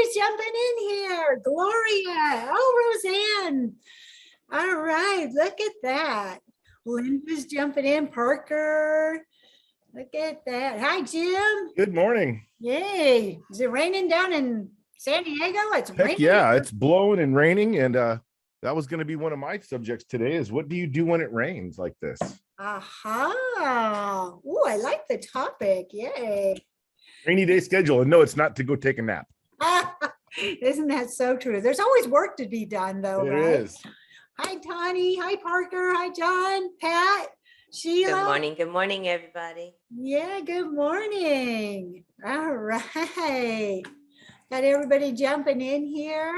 everybody's jumping in here. Gloria. Oh, Roseanne. All right, look at that. Linda's jumping in. Parker. Look at that. Hi, Jim. Good morning. Yay. Is it raining down in San Diego? It's Heck raining. yeah, it's blowing and raining. And that was going to be one of my subjects today is what do you do when it rains like this? Aha. Oh, I like the topic. Yay. Rainy day schedule. And no, it's not to go take a nap. Isn't that so true? There's always work to be done, though, There right? is. Hi, Tawny. Hi, Parker. Hi, John. Pat. Sheila. Good morning. Good morning, everybody. Yeah, good morning. All right. Got everybody jumping in here.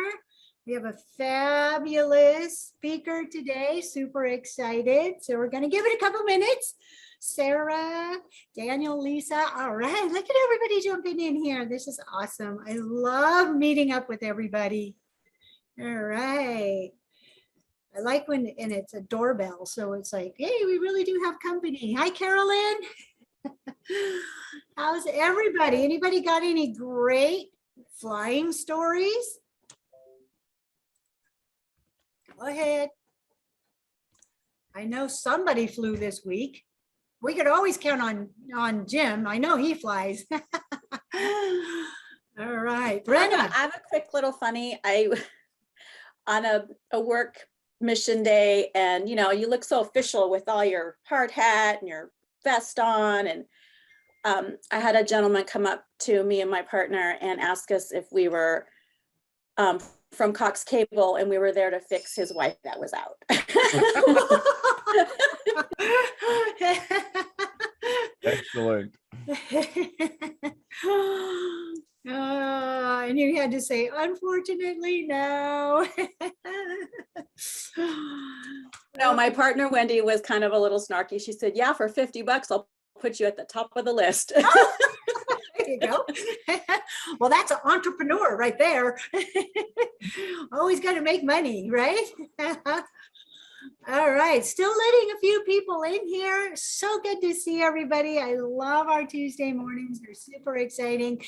We have a fabulous speaker today. Super excited. So we're going to give it a couple minutes. Sarah, Daniel, Lisa. All right. Look at everybody jumping in here. This is awesome. I love meeting up with everybody. All right. I like when, and it's a doorbell. So it's like, hey, we really do have company. Hi, Carolyn. How's everybody? Anybody got any great flying stories? Go ahead. I know somebody flew this week. We could always count on Jim. I know he flies. All right, Brenda. I have a quick little funny. On a work mission day, and you know, you look so official with all your hard hat and your vest on, and I had a gentleman come up to me and my partner and ask us if we were from Cox Cable, and we were there to fix his wife that was out. Excellent. And you had to say, unfortunately, no. No, my partner Wendy was kind of a little snarky. She said, yeah, for $50 I'll put you at the top of the list. There you go. Well, that's an entrepreneur right there. Always got to make money, right? All right, still letting a few people in here. So good to see everybody. I love our Tuesday mornings. They're super exciting.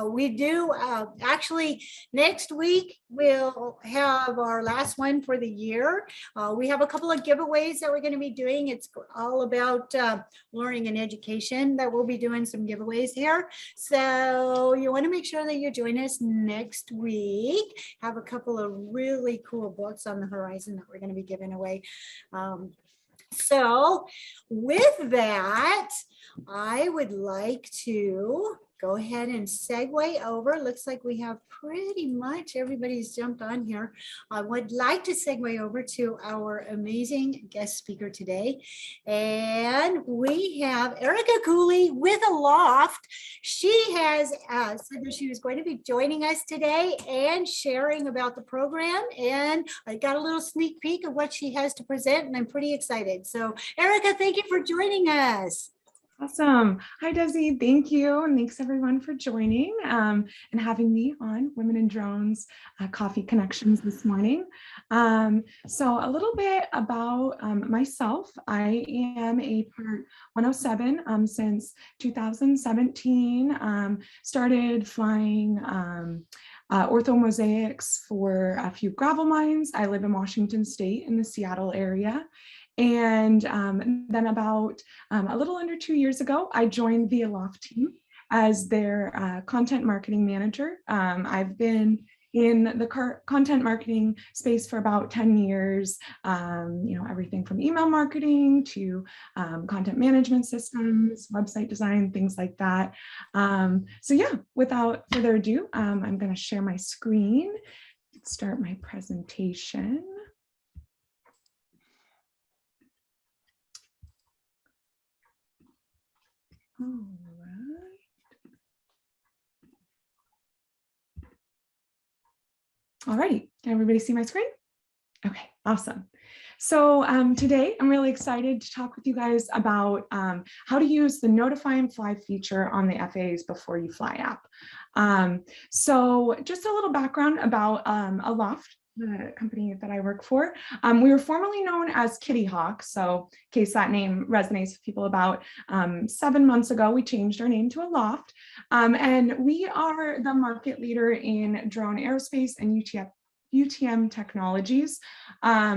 We do actually next week we'll have our last one for the year. We have a couple of giveaways that we're going to be doing. It's all about learning and education that we'll be doing some giveaways here. So you want to make sure that you join us next week. Have a couple of really cool books on the horizon that we're going to be giving away. So with that, I would like to go ahead and segue over. Looks like we have pretty much everybody's jumped on here. I would like to segue over to our amazing guest speaker today. And we have Erica Cooley with Aloft. She has said that she was going to be joining us today and sharing about the program. And I got a little sneak peek of what she has to present, and I'm pretty excited. So Erica, thank you for joining us. Awesome. Hi, Desi. Thank you. And thanks everyone for joining and having me on Women in Drones Coffee Connections this morning. So a little bit about myself. I am a Part 107 since 2017. Started flying orthomosaics for a few gravel mines. I live in Washington State in the Seattle area. And then about a little under 2 years ago, I joined the Aloft team as their content marketing manager. I've been in the content marketing space for about 10 years, you know, everything from email marketing to content management systems, website design, things like that. So yeah, without further ado, I'm going to share my screen, start my presentation. All right. All righty. Can everybody see my screen? Okay, awesome. So today I'm really excited to talk with you guys about how to use the Notify and Fly feature on the FAA's Before You Fly app. So just a little background about Aloft. the company that I work for. We were formerly known as Kitty Hawk. So in case that name resonates with people, about 7 months ago, we changed our name to Aloft. And we are the market leader in drone aerospace and UTM technologies.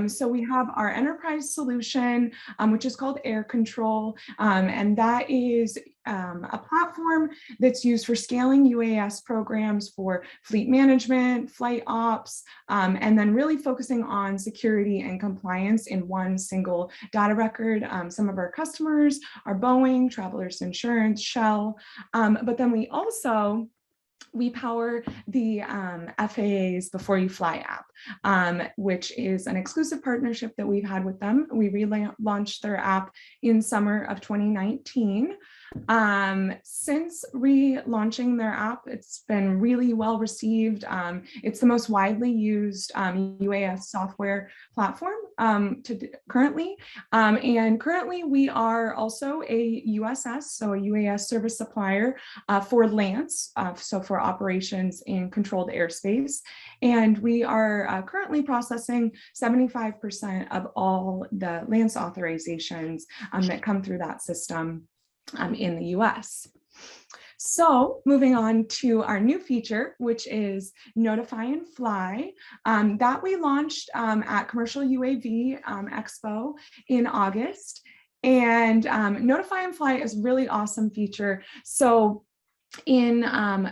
So we have our enterprise solution, which is called Air Control, and that is a platform that's used for scaling UAS programs for fleet management, flight ops, and then really focusing on security and compliance in one single data record. Some of our customers are Boeing, Travelers Insurance, Shell, but then we power the FAA's Before You Fly app, which is an exclusive partnership that we've had with them. We relaunched their app in summer of 2019. Since relaunching their app, it's been really well received. It's the most widely used UAS software platform currently. And currently we are also a USS, so a UAS service supplier for Lance, so for operations in controlled airspace. And we are currently processing 75% of all the Lance authorizations that come through that system in the US. So moving on to our new feature, which is Notify and Fly, that we launched at Commercial UAV Expo in August. And Notify and Fly is a really awesome feature. So in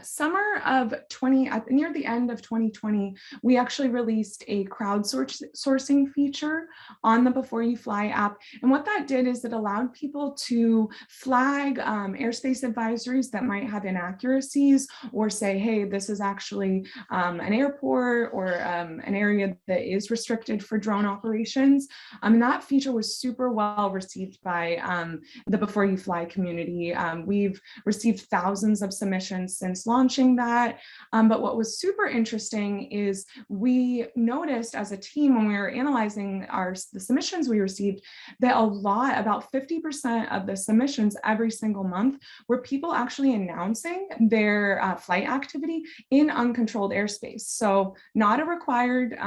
summer of near the end of 2020, we actually released a crowdsourcing feature on the Before You Fly app. And what that did is it allowed people to flag airspace advisories that might have inaccuracies, or say, hey, this is actually an airport or an area that is restricted for drone operations. And that feature was super well received by the Before You Fly community. We've received thousands of submissions since launching that. But what was super interesting is we noticed as a team when we were analyzing the submissions we received, that about 50% of the submissions every single month were people actually announcing their flight activity in uncontrolled airspace. So not a required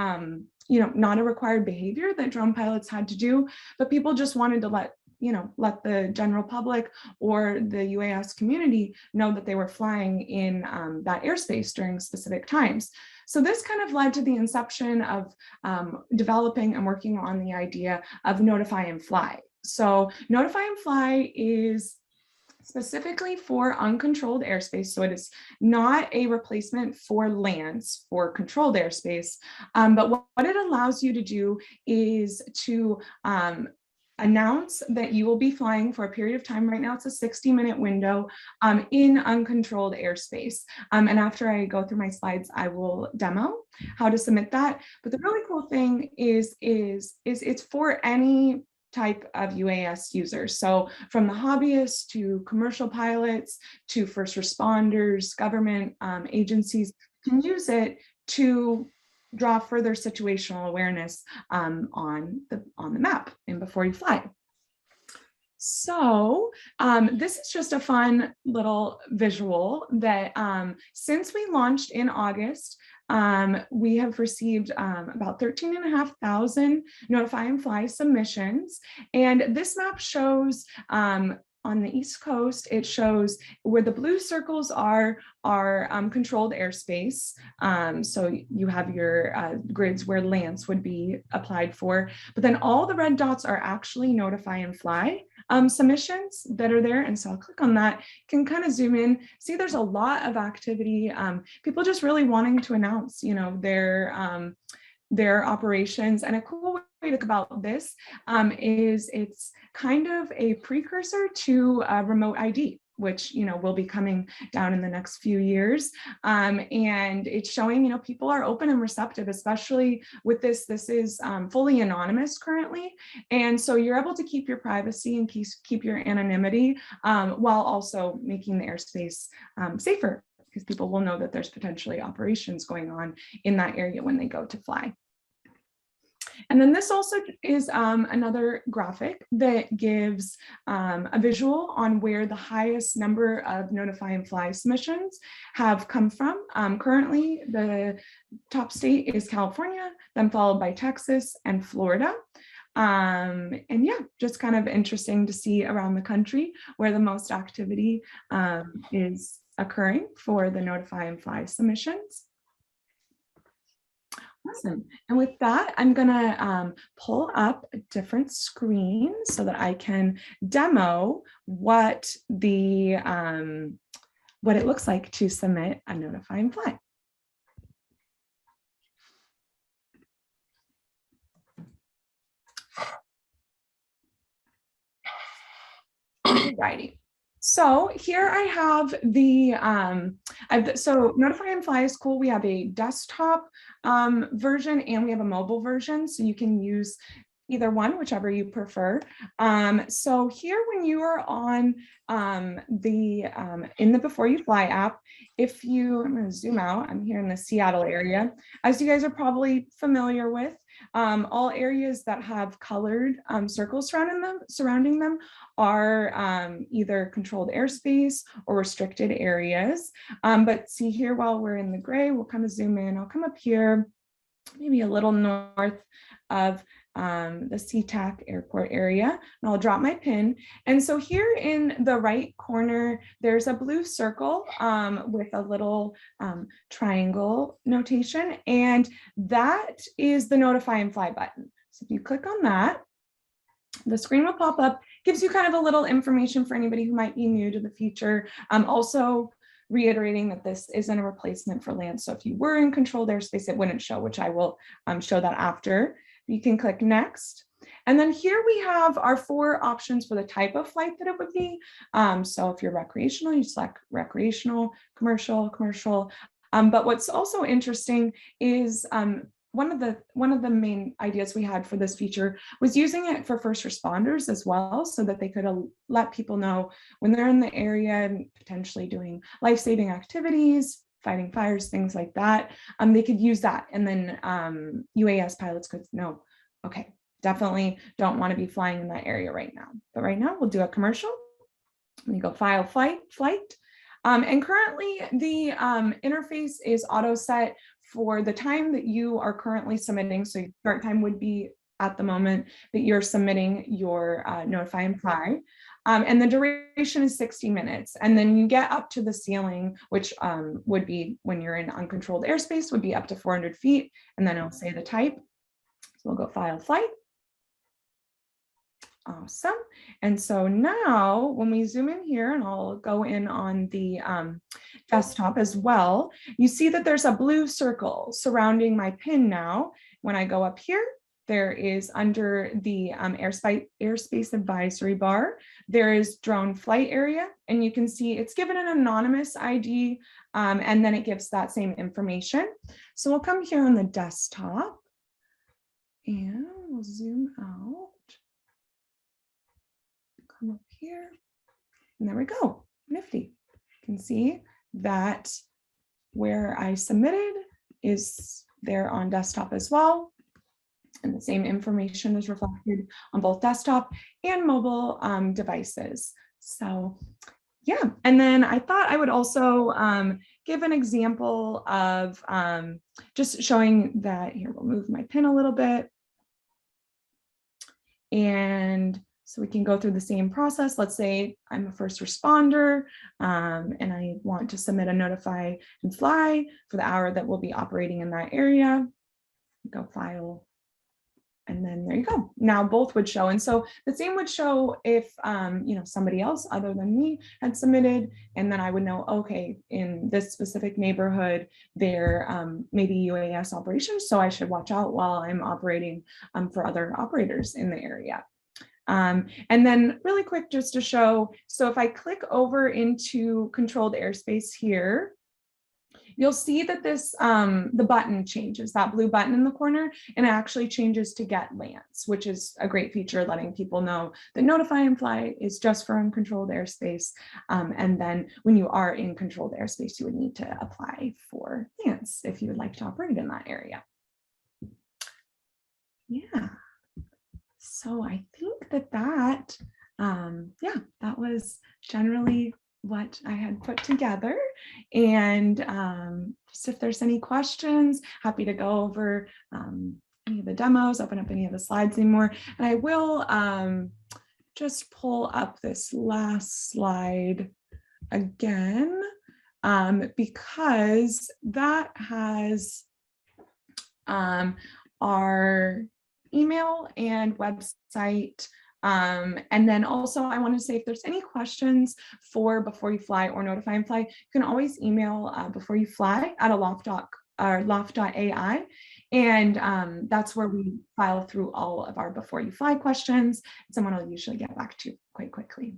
not a required behavior that drone pilots had to do, but people just wanted to let the general public or the UAS community know that they were flying in that airspace during specific times. So this kind of led to the inception of developing and working on the idea of Notify and Fly. So Notify and Fly is specifically for uncontrolled airspace. So it is not a replacement for Lance for controlled airspace. But what it allows you to do is to announce that you will be flying for a period of time. Right now it's a 60-minute window in uncontrolled airspace. And after I go through my slides, I will demo how to submit that. But the really cool thing is it's for any type of UAS users. So from the hobbyists to commercial pilots to first responders, government agencies can use it to draw further situational awareness on the map and Before You Fly. So this is just a fun little visual that since we launched in August, we have received about 13,500 Notify and Fly submissions. And this map shows on the East Coast, it shows where the blue circles are controlled airspace. So you have your grids where Lance would be applied for, but then all the red dots are actually Notify and Fly submissions that are there. And so I'll click on that, can kind of zoom in, see there's a lot of activity, people just really wanting to announce, their operations. And a cool way to think about this is it's kind of a precursor to remote ID, which will be coming down in the next few years. And it's showing people are open and receptive, especially with this. This is fully anonymous currently. And so you're able to keep your privacy and keep your anonymity while also making the airspace safer, because people will know that there's potentially operations going on in that area when they go to fly. And then this also is another graphic that gives a visual on where the highest number of Notify and Fly submissions have come from. Currently, the top state is California, then followed by Texas and Florida. And yeah, just kind of interesting to see around the country where the most activity is occurring for the Notify and Fly submissions. Awesome. And with that, I'm gonna pull up a different screen so that I can demo what the what it looks like to submit a Notify and Fly. Alrighty. So here I have the, so Notify and Fly is cool. We have a desktop version and we have a mobile version. So you can use either one, whichever you prefer. So here when you are on in the Before You Fly app, if you, I'm gonna zoom out, I'm here in the Seattle area. As you guys are probably familiar with, all areas that have colored circles surrounding them are either controlled airspace or restricted areas. But see here, while we're in the gray, we'll kind of zoom in. I'll come up here, maybe a little north of the SeaTac airport area, and I'll drop my pin. And so here in the right corner, there's a blue circle with a little triangle notation, and that is the Notify and Fly button. So if you click on that, the screen will pop up, gives you kind of a little information for anybody who might be new to the feature. Also reiterating that this isn't a replacement for land. So if you were in controlled airspace, it wouldn't show, which I will show that after. You can click next. And then here we have our 4 options for the type of flight that it would be. So if you're recreational, you select recreational, commercial. But what's also interesting is one of the main ideas we had for this feature was using it for first responders as well, so that they could let people know when they're in the area and potentially doing life-saving activities, fighting fires, things like that. They could use that, and then UAS pilots could know, okay, definitely don't want to be flying in that area right now. But right now we'll do a commercial. When you go file flight. And currently the interface is auto set for the time that you are currently submitting. So your start time would be at the moment that you're submitting your Notify and Fly. And the duration is 60 minutes. And then you get up to the ceiling, which would be, when you're in uncontrolled airspace, would be up to 400 feet. And then it'll say the type. So we'll go file flight. Awesome. And so now when we zoom in here, and I'll go in on the desktop as well, you see that there's a blue circle surrounding my pin now. When I go up here, there is, under the airspace advisory bar, there is drone flight area, and you can see it's given an anonymous ID, and then it gives that same information. So we'll come here on the desktop and we'll zoom out. Come up here, and there we go, nifty. You can see that where I submitted is there on desktop as well. And the same information is reflected on both desktop and mobile devices. So yeah, and then I thought I would also give an example of just showing that, here, we'll move my pin a little bit. And so we can go through the same process. Let's say I'm a first responder and I want to submit a Notify and Fly for the hour that we'll be operating in that area. Go file, and then there you go. Now both would show. And so the same would show if somebody else other than me had submitted, and then I would know, okay, in this specific neighborhood, there may be UAS operations, so I should watch out while I'm operating for other operators in the area. And then really quick, just to show, so if I click over into controlled airspace here, you'll see that this, the button changes, that blue button in the corner, and it actually changes to get lands, which is a great feature, letting people know that Notify and Fly is just for uncontrolled airspace. And then when you are in controlled airspace, you would need to apply for lands if you would like to operate in that area. Yeah. So I think that was generally what I had put together. And just if there's any questions, happy to go over any of the demos, open up any of the slides anymore. And I will just pull up this last slide again, because that has our email and website. And then also I want to say, if there's any questions for Before You Fly or Notify and Fly, you can always email Before You Fly at aloft.ai. And that's where we file through all of our Before You Fly questions. Someone will usually get back to you quite quickly.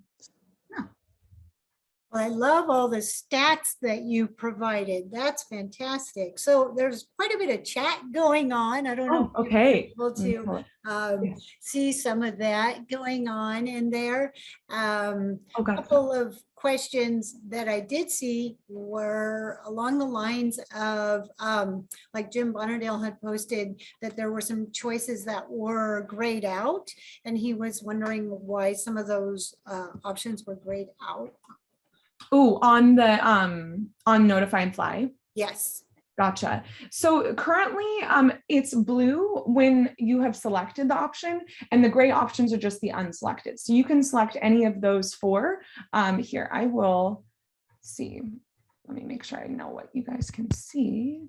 Well, I love all the stats that you provided. That's fantastic. So there's quite a bit of chat going on. I don't know. Oh, if okay. you're able to Yes. see some of that going on in there. A Oh, gotcha. couple of questions that I did see were along the lines of, like Jim Bonnerdale had posted that there were some choices that were grayed out, and he was wondering why some of those options were grayed out. Oh, on the on Notify and Fly. Yes. Gotcha. So currently it's blue when you have selected the option, and the gray options are just the unselected. So you can select any of those four. Here, I will see. Let me make sure I know what you guys can see.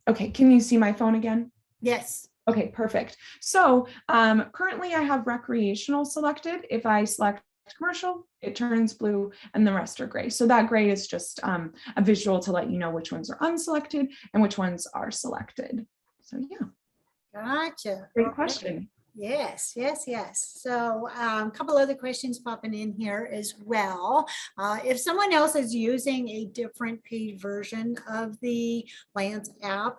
Okay, can you see my phone again? Yes. Okay, perfect. So currently I have recreational selected. If I select commercial, it turns blue and the rest are gray. So that gray is just a visual to let you know which ones are unselected and which ones are selected. So yeah. Gotcha. Great question. Yes, yes, yes. So a couple other questions popping in here as well. If someone else is using a different paid version of the Lance app,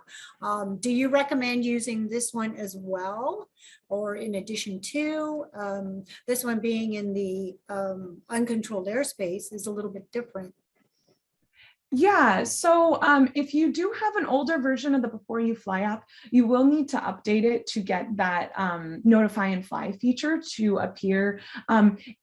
do you recommend using this one as well? Or in addition to this one being in the uncontrolled airspace is a little bit different. Yeah, so if you do have an older version of the Before You Fly app, you will need to update it to get that Notify and Fly feature to appear.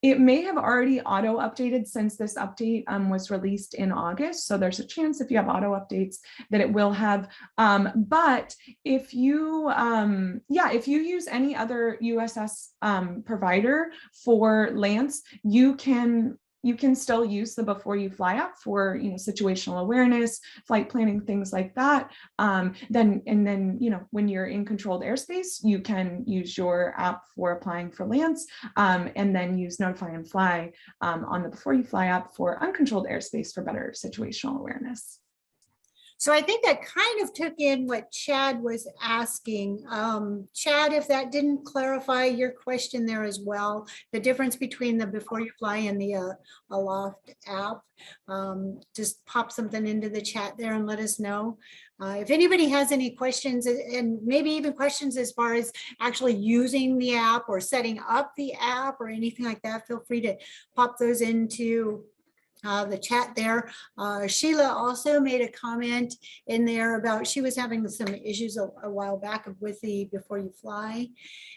It may have already auto updated since this update was released in August. So there's a chance if you have auto updates that it will have. But if you, if you use any other USS provider for Lance, you can still use the Before You Fly app for, situational awareness, flight planning, things like that. Then when you're in controlled airspace, you can use your app for applying for Lance, and then use Notify and Fly on the Before You Fly app for uncontrolled airspace for better situational awareness. So I think that kind of took in what Chad was asking. Chad, if that didn't clarify your question there as well, the difference between the Before You Fly and the Aloft app, just pop something into the chat there and let us know. If anybody has any questions, and maybe even questions as far as actually using the app or setting up the app or anything like that, feel free to pop those into the chat there. Sheila also made a comment in there about she was having some issues a while back with the Before You Fly,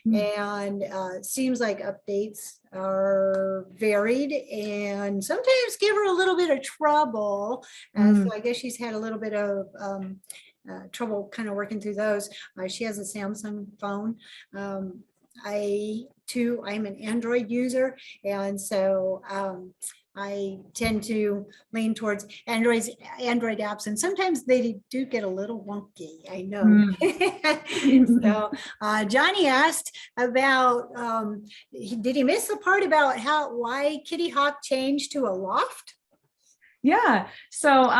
and seems like updates are varied and sometimes give her a little bit of trouble. So I guess she's had a little bit of trouble kind of working through those. She has a Samsung phone. I'm an Android user, and so I tend to lean towards Android apps, and sometimes they do get a little wonky, I know. So Johnny asked about, did he miss the part about why Kitty Hawk changed to Aloft? Yeah, so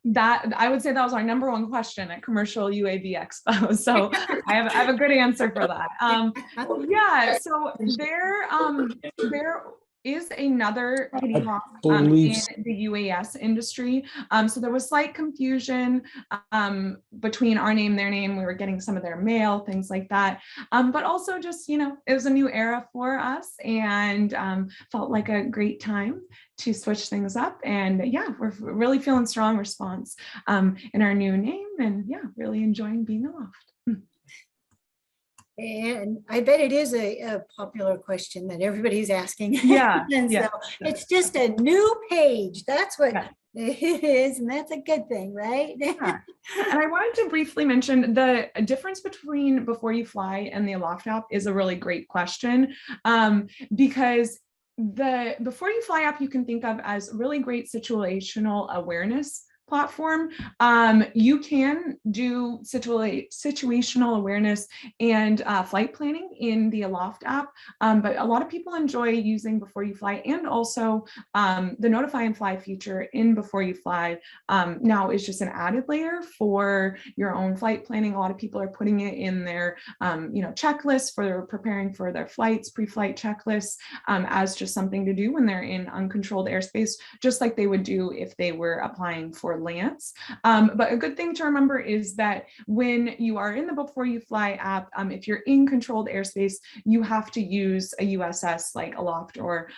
that I would say that was our number one question at Commercial UAV Expo. So I have a good answer for that. Yeah, so their is another I talk believe in the UAS industry. So there was slight confusion between our name, their name. We were getting some of their mail, things like that. But also just, you know, it was a new era for us, and felt like a great time to switch things up. And yeah, we're really feeling strong response in our new name, and yeah, really enjoying being Aloft. And I bet it is a popular question that everybody's asking. Yeah, And yeah, so it's just a new page. That's what Yeah. it is. And that's a good thing, right? Yeah. And I wanted to briefly mention the difference between Before You Fly and the Aloft app is a really great question, because the Before You Fly app you can think of as really great situational awareness platform. You can do situational awareness and flight planning in the Aloft app, but a lot of people enjoy using Before You Fly, and also the Notify and Fly feature in Before You Fly now is just an added layer for your own flight planning. A lot of people are putting it in their checklists for preparing for their flights, pre-flight checklists, as just something to do when they're in uncontrolled airspace, just like they would do if they were applying for Lance. But a good thing to remember is that when you are in the Before You Fly app, if you're in controlled airspace, you have to use a USS like Aloft or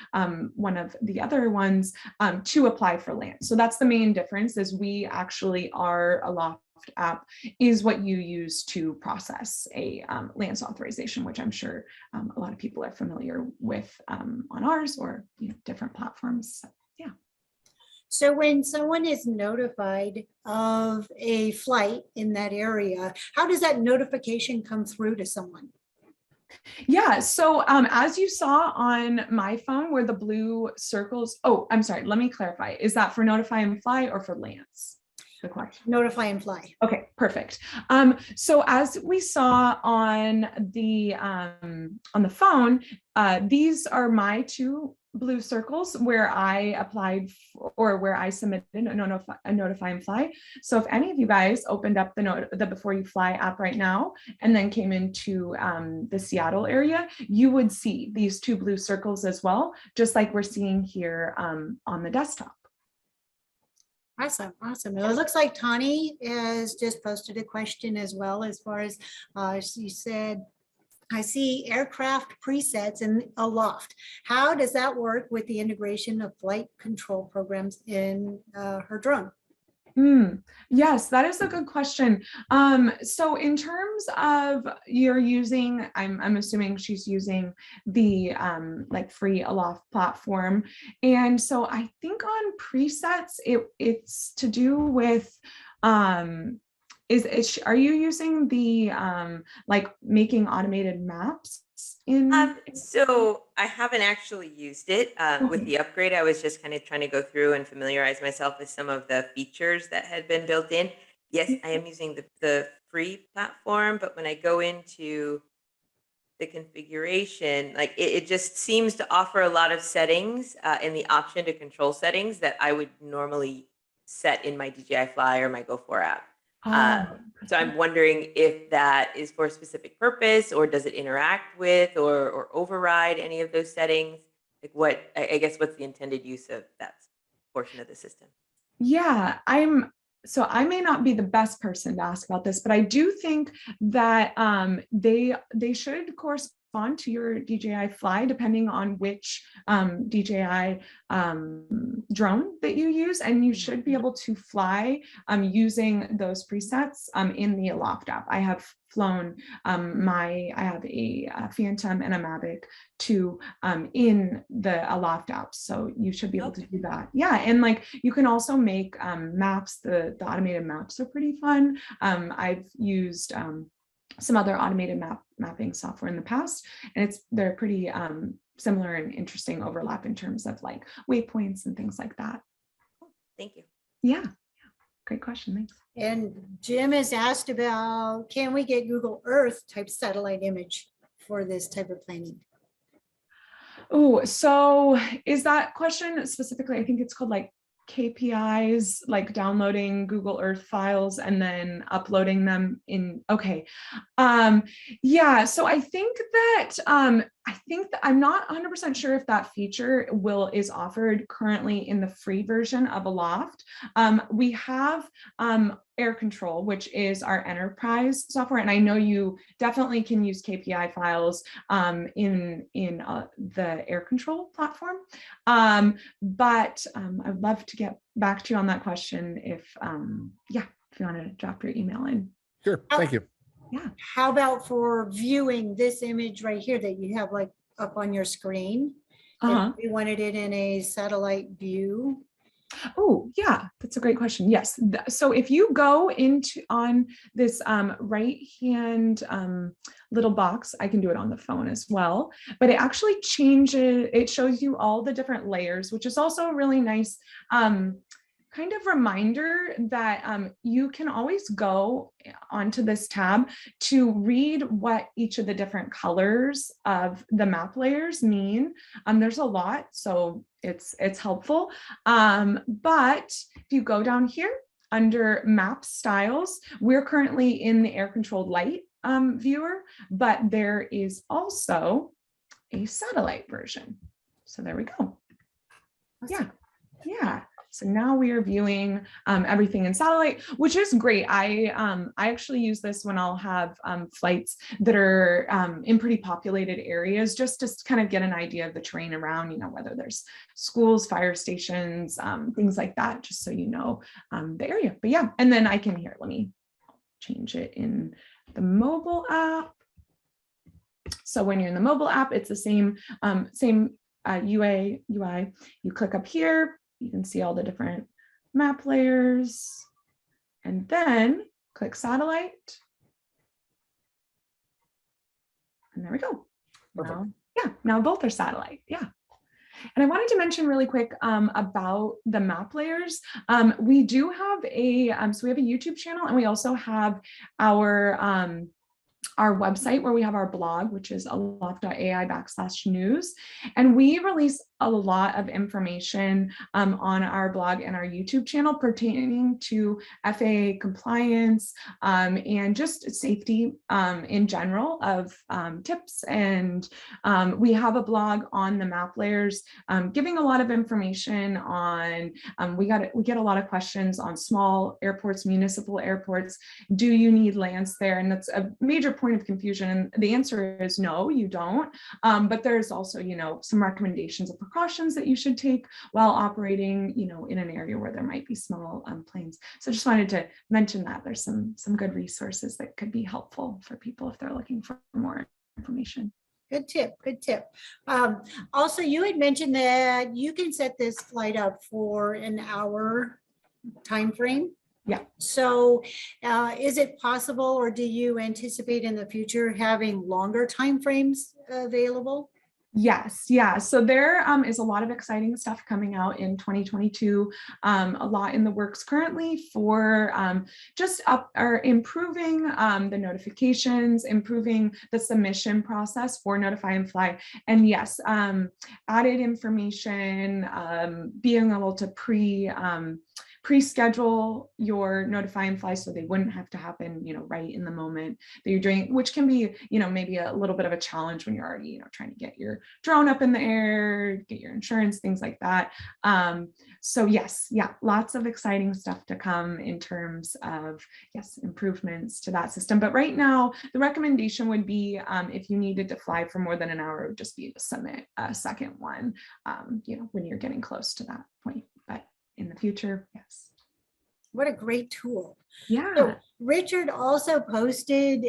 one of the other ones to apply for Lance. So that's the main difference, is we actually are Aloft app is what you use to process a Lance authorization, which I'm sure a lot of people are familiar with on ours or different platforms. So, yeah. So when someone is notified of a flight in that area, how does that notification come through to someone? Yeah, so as you saw on my phone where the blue circles, oh, I'm sorry, let me clarify. Is that for Notify and Fly or for Lance? The question. Notify and Fly. Okay, perfect. So as we saw on the phone, these are my two blue circles where I applied or where I submitted a Notify and Fly. So if any of you guys opened up the Before You Fly app right now and then came into the Seattle area, you would see these two blue circles as well, just like we're seeing here on the desktop. Awesome, awesome. It looks like Tani has just posted a question as well, as far as she said, I see aircraft presets in Aloft. How does that work with the integration of flight control programs in her drone? Yes, that is a good question. So in terms of you're using, I'm assuming she's using the like free Aloft platform. And so I think on presets, it's to do with are you using the like making automated maps in? So I haven't actually used it with the upgrade. I was just kind of trying to go through and familiarize myself with some of the features that had been built in. Yes, I am using the free platform, but when I go into the configuration, like it just seems to offer a lot of settings in the option to control settings that I would normally set in my DJI Fly or my Go4 app. So I'm wondering if that is for a specific purpose, or does it interact with or override any of those settings? Like what, I guess, what's the intended use of that portion of the system? Yeah, so I may not be the best person to ask about this, but I do think that they should correspond to your DJI Fly, depending on which DJI drone that you use, and you should be able to fly using those presets in the Aloft app. I have flown I have a Phantom and a Mavic 2 in the Aloft app, so you should be able to do that. Yeah, and like you can also make maps. The automated maps are pretty fun. I've used some other automated mapping software in the past, and they're pretty similar and interesting overlap in terms of like waypoints and things like that. Thank you. Yeah, great question. Thanks. And Jim has asked about, can we get Google Earth type satellite image for this type of planning? Oh, so is that question specifically? I think it's called like KPIs, like downloading Google Earth files and then uploading them in. Okay. Yeah, so I think that I'm not 100% sure if that feature is offered currently in the free version of Aloft. We have Air Control, which is our enterprise software, and I know you definitely can use KPI files in the Air Control platform. But I'd love to get back to you on that question if you want to drop your email in. Sure, thank you. Yeah. How about for viewing this image right here that you have like up on your screen? If we wanted it in a satellite view. Oh, yeah, that's a great question. Yes. So if you go on this right hand little box, I can do it on the phone as well, but it actually it shows you all the different layers, which is also a really nice kind of reminder that you can always go onto this tab to read what each of the different colors of the map layers mean. There's a lot, so it's helpful. But if you go down here under map styles, we're currently in the air controlled light viewer, but there is also a satellite version. So there we go. Yeah. So now we are viewing everything in satellite, which is great. I actually use this when I'll have flights that are in pretty populated areas, just to kind of get an idea of the terrain around, whether there's schools, fire stations, things like that, just so you know the area. But yeah, and then let me change it in the mobile app. So when you're in the mobile app, it's the same UI. You click up here. You can see all the different map layers, and then click satellite. And there we go. Now both are satellite. Yeah. And I wanted to mention really quick about the map layers. We do have a YouTube channel, and we also have our website where we have our blog, which is aloft.ai/news. And we release a lot of information on our blog and our YouTube channel pertaining to FAA compliance and just safety in general of tips. And we have a blog on the map layers giving a lot of information on, we get a lot of questions on small airports, municipal airports. Do you need LANs there? And that's a major point of confusion. And the answer is no, you don't. But there's also, some recommendations of precautions that you should take while operating, in an area where there might be small planes. So just wanted to mention that there's some good resources that could be helpful for people if they're looking for more information. Good tip. Also, you had mentioned that you can set this flight up for an hour time frame. Yeah. So is it possible, or do you anticipate in the future having longer time frames available? Yes. Yeah. So there is a lot of exciting stuff coming out in 2022, a lot in the works currently for improving the notifications, improving the submission process for Notify and Fly. And yes, added information, being able to pre-schedule your Notify and Fly so they wouldn't have to happen, right in the moment that you're doing, which can be, maybe a little bit of a challenge when you're already, trying to get your drone up in the air, get your insurance, things like that. So yes, lots of exciting stuff to come in terms of, improvements to that system. But right now, the recommendation would be if you needed to fly for more than an hour, it would just be to submit a second one, when you're getting close to that point. But in the future, yes. What a great tool. Yeah. So Richard also posted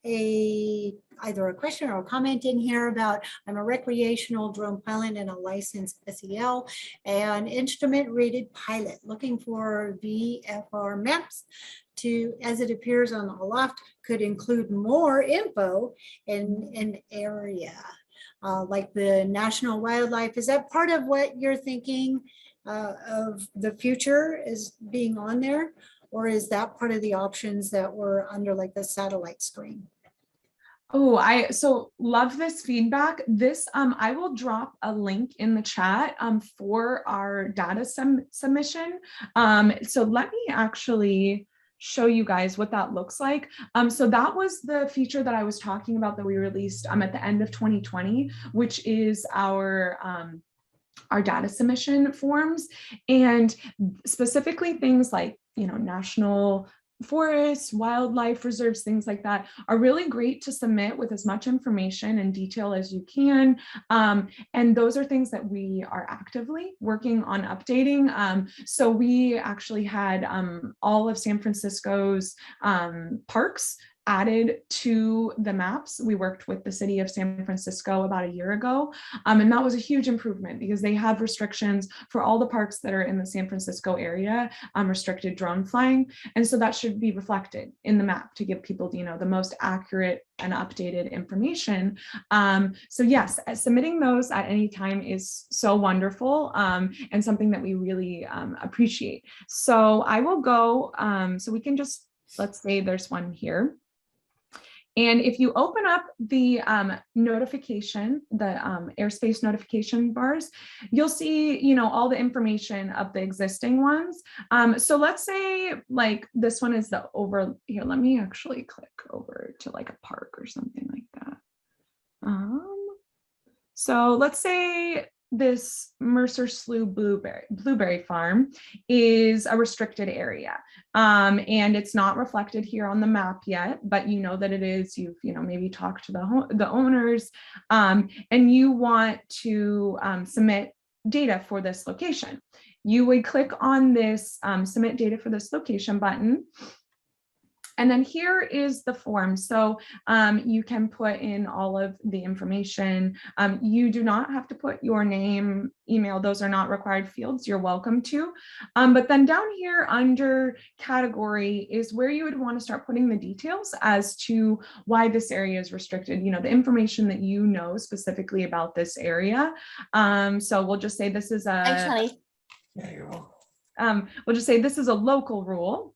either a question or a comment in here about, I'm a recreational drone pilot and a licensed SEL and instrument rated pilot looking for VFR maps to, as it appears on Aloft, could include more info in an area like the national wildlife. Is that part of what you're thinking of the future is being on there, or is that part of the options that were under like the satellite screen? Oh, I so love this feedback. This I will drop a link in the chat for our data submission. So let me actually show you guys what that looks like. So that was the feature that I was talking about that we released at the end of 2020, which is our data submission forms, and specifically things like, you know, national forests, wildlife reserves, things like that are really great to submit with as much information and detail as you can. And those are things that we are actively working on updating. So we actually had all of San Francisco's parks added to the maps. We worked with the city of San Francisco about a year ago, and that was a huge improvement because they have restrictions for all the parks that are in the San Francisco area, restricted drone flying, and so that should be reflected in the map to give people, you know, the most accurate and updated information. So yes, submitting those at any time is so wonderful, and something that we really appreciate. So I will go, so we can just, let's say there's one here. And if you open up the notification, the airspace notification bars, you'll see, you know, all the information of the existing ones. So let's say like this one is the over here. Let me actually click over to like a park or something like that. So let's say this Mercer Slough Blueberry Farm is a restricted area, and it's not reflected here on the map yet, but you know that it is. You've, you know, maybe talked to the owners, and you want to submit data for this location. You would click on this submit data for this location button. And then here is the form. So you can put in all of the information. You do not have to put your name, email, those are not required fields. You're welcome to. But then down here under category is where you would want to start putting the details as to why this area is restricted, you know, the information that you know specifically about this area. So we'll just say this is a, we'll just say this is a local rule.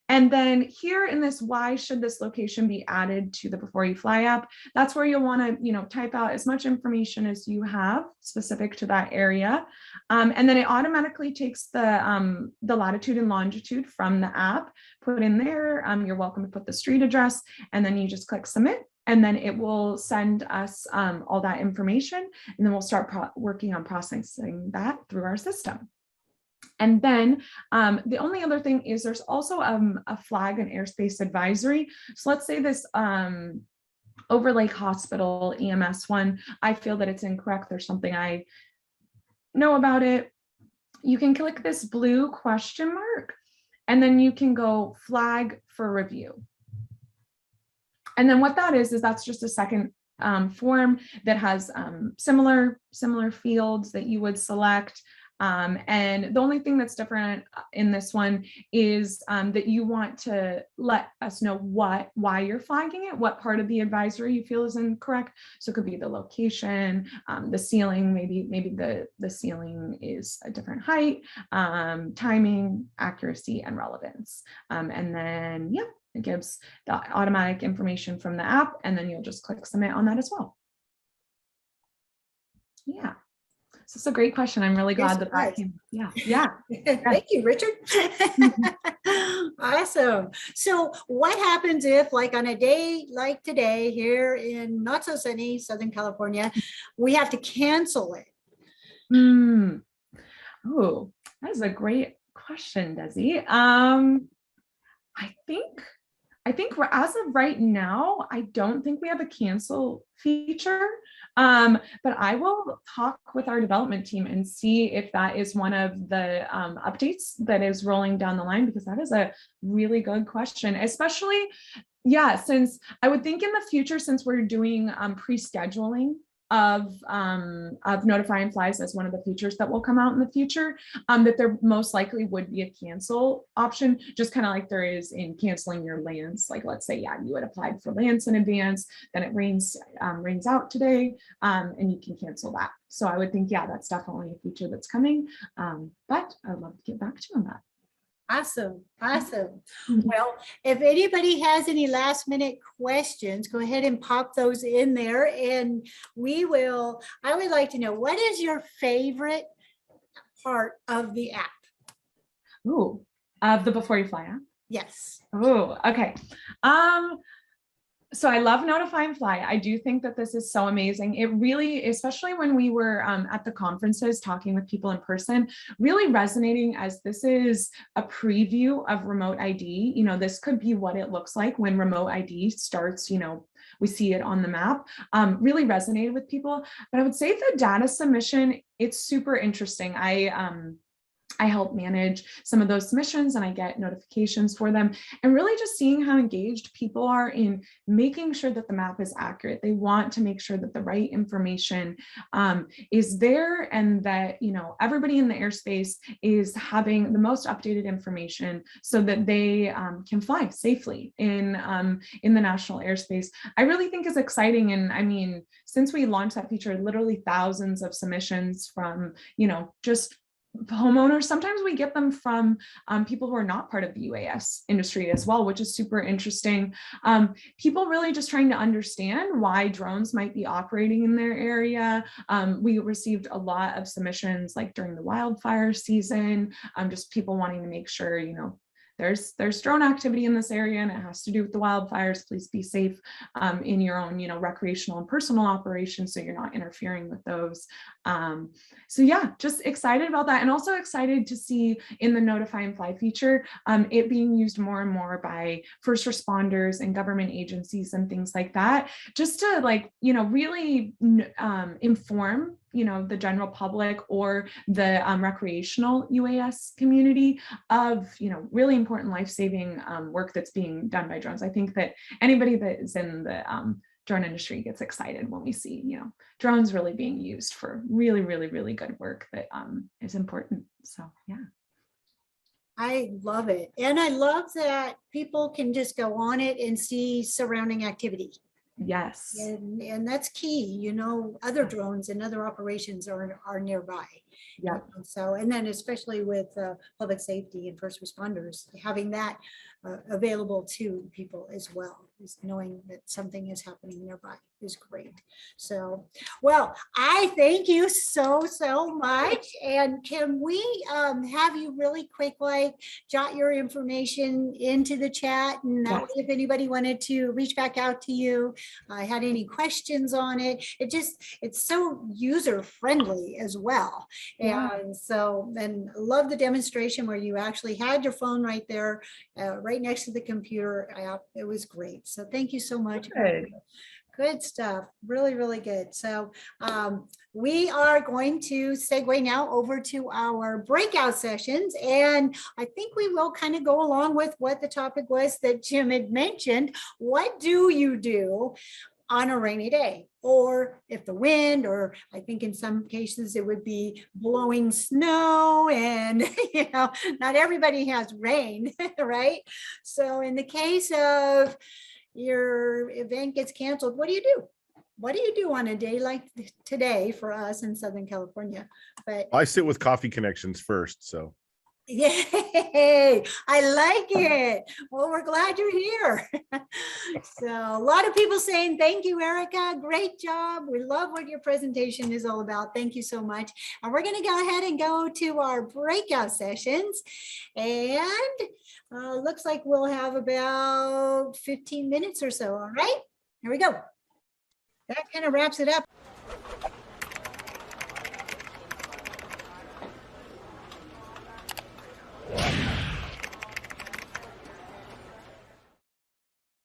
And then here in this, why should this location be added to the Before You Fly app? That's where you'll want to, you know, type out as much information as you have specific to that area. And then it automatically takes the latitude and longitude from the app, put in there. You're welcome to put the street address, and then you just click submit. And then it will send us all that information. And then we'll start working on processing that through our system. And then the only other thing is there's also a flag and airspace advisory. So let's say this Over Lake Hospital EMS one, I feel that it's incorrect. There's something I know about it. You can click this blue question mark, and then you can go flag for review. And then what that is that's just a second form that has similar fields that you would select. And the only thing that's different in this one is that you want to let us know why you're flagging it, what part of the advisory you feel is incorrect. So it could be the location, the ceiling, maybe the ceiling is a different height, timing, accuracy, and relevance. And then, yeah, it gives the automatic information from the app, and then you'll just click submit on that as well. Yeah. So it's a great question. I'm really glad that came. Yeah. Thank you, Richard. Awesome. So what happens if, like, on a day like today here in not so sunny Southern California, we have to cancel it? Oh, that is a great question, Desi. I think as of right now, I don't think we have a cancel feature, but I will talk with our development team and see if that is one of the updates that is rolling down the line, because that is a really good question, especially, yeah, since I would think in the future, since we're doing pre-scheduling of notifying flies as one of the features that will come out in the future, that there most likely would be a cancel option, just kind of like there is in canceling your lands. Like, let's say, yeah, you had applied for lands in advance, then it rains out today, and you can cancel that. So I would think, yeah, that's definitely a feature that's coming, but I'd love to get back to you on that. Awesome, awesome. Well, if anybody has any last minute questions, go ahead and pop those in there and I would like to know, what is your favorite part of the app? Ooh, of the Before You Fly app. Yes. Oh, okay. So I love Notify and Fly. I do think that this is so amazing. It really, especially when we were at the conferences talking with people in person, really resonating as this is a preview of remote ID. You know, this could be what it looks like when remote ID starts, you know, we see it on the map, really resonated with people. But I would say the data submission, it's super interesting. I help manage some of those submissions and I get notifications for them, and really just seeing how engaged people are in making sure that the map is accurate. They want to make sure that the right information is there, and that, you know, everybody in the airspace is having the most updated information so that they can fly safely in the national airspace. I really think is exciting. And I mean, since we launched that feature, literally thousands of submissions from, you know, just homeowners. Sometimes we get them from people who are not part of the UAS industry as well, which is super interesting. People really just trying to understand why drones might be operating in their area. We received a lot of submissions like during the wildfire season, just people wanting to make sure, you know, there's drone activity in this area and it has to do with the wildfires. Please be safe in your own, you know, recreational and personal operations, so you're not interfering with those. So yeah, just excited about that, and also excited to see in the Notify and Fly feature it being used more and more by first responders and government agencies and things like that, just to, like, you know, really inform, you know, the general public or the recreational UAS community of, you know, really important life-saving work that's being done by drones. I think that anybody that is in the drone industry gets excited when we see, you know, drones really being used for really, really, really good work that is important. So yeah. I love it. And I love that people can just go on it and see surrounding activity. Yes. And that's key, you know, other drones and other operations are nearby. Yeah. So, and then especially with public safety and first responders, having that available to people as well, is knowing that something is happening nearby is great. So, well, I thank you so much. And can we have you really quick, like, jot your information into the chat, and that way if anybody wanted to reach back out to you, had any questions on it, it's so user friendly as well. Yeah. And so, and love the demonstration where you actually had your phone right there, right next to the computer app. It was great. So thank you so much. Good stuff. Really, really good. So we are going to segue now over to our breakout sessions. And I think we will kind of go along with what the topic was that Jim had mentioned. What do you do on a rainy day? Or if the wind, or I think in some cases it would be blowing snow, and you know, not everybody has rain, right? So in the case of your event gets canceled, what do you do? What do you do on a day like today for us in Southern California? But I sit with coffee connections first, so. yay, I like it. Well, we're glad you're here. So a lot of people saying, thank you, Erica. Great job. We love what your presentation is all about. Thank you so much. And we're going to go ahead and go to our breakout sessions. And looks like we'll have about 15 minutes or so. All right, here we go. That kind of wraps it up.